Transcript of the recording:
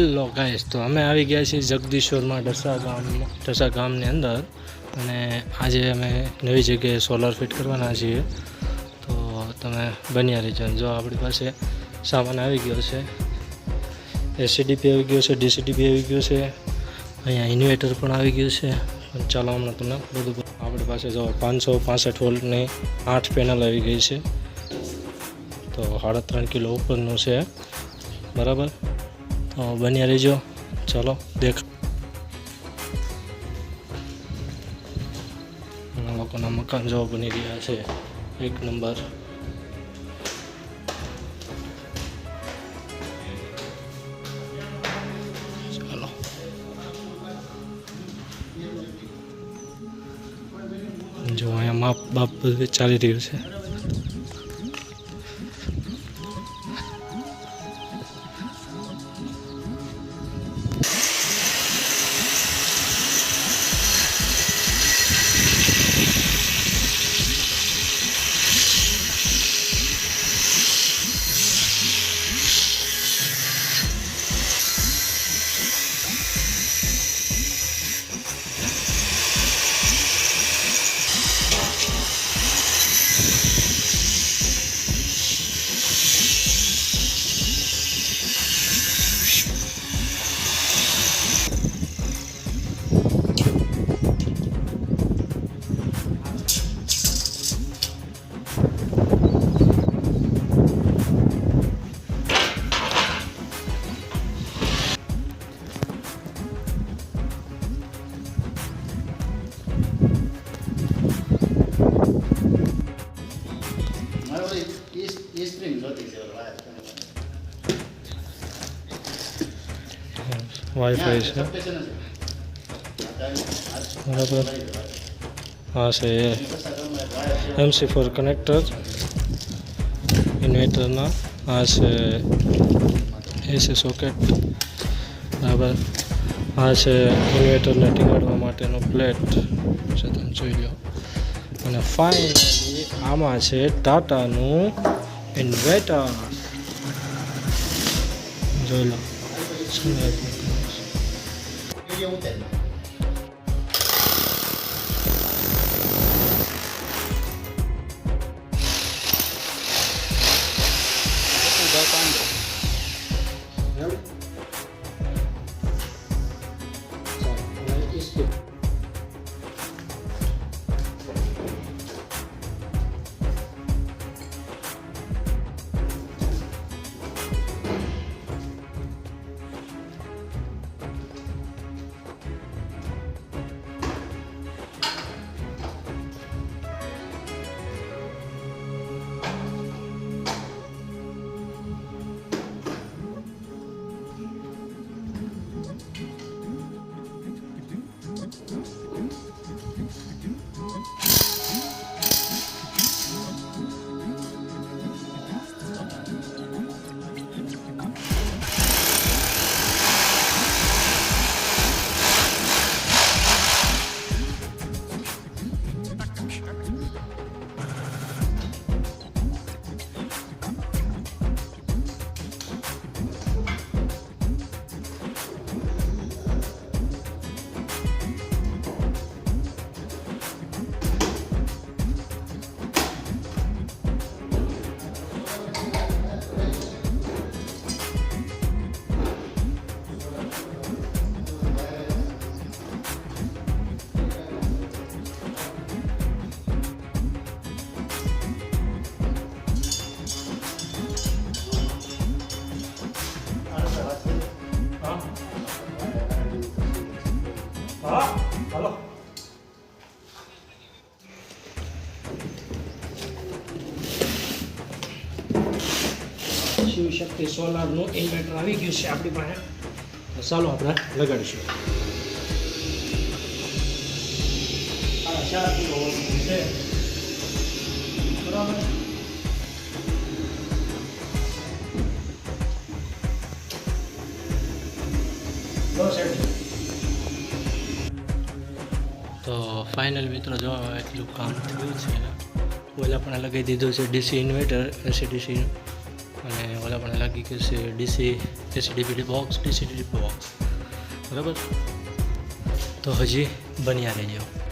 Hello guys, તો અમે આવી ગયા છીએ જગદીશ્વરમાં ઢસા ગામની અંદર, અને આજે અમે નવી જગ્યાએ સોલાર ફિટ કરવાના છીએ. તો તમે બન્યા રહેજો. જો આપણી પાસે સામાન આવી ગયો છે, એસીડીપી આવી ગયો છે, ડીસીડીપી આવી ગયો છે, અહીંયા ઇન્વર્ટર પણ આવી ગયું છે. ચાલો હમણાં તમને બધું આપણી પાસે જો 565 વોલ્ટની 8 પેનલ આવી ગઈ છે. તો 3.5 કિલો ઉપરનું છે, બરાબર. તો બન્યા રહેજો. ચાલો લોકોના મકાન જો બની રહ્યા છે, એક નંબર. ચાલો જો અહીંયા માપ બાપ બધું ચાલી રહ્યું છે. વાઈફાઈ છે, બરાબર. આ છે MC4 કનેક્ટર ઇન્વર્ટરના. આ છે એસી સોકેટ, બરાબર. આ છે ઇન્વર્ટરને ટીંગાડવા માટેનો પ્લેટ છે, તમે જોઈ લો. અને ફાઇનલી આમાં છે ટાટાનું ઇન્વર્ટર, જોઈ લો. શિવશક્તિ સોલારનું ઇન્વર્ટર આવી ગયું છે આપણી પાસે. ચાલો આપણે લગાડીશું. 4 કિલો છે, બરાબર. તો ફાઇનલ મિત્રો જો એટલું કામ થયું છે. ઓલા પણ લગાવી દીધું છે ડીસી ઇન્વર્ટર, એસી ડીસી અને ઓલા પણ લાગી ગયું છે ડીસી એસીડીપીડી બોક્સ બરાબર. તો હજી બન્યા રહેજો.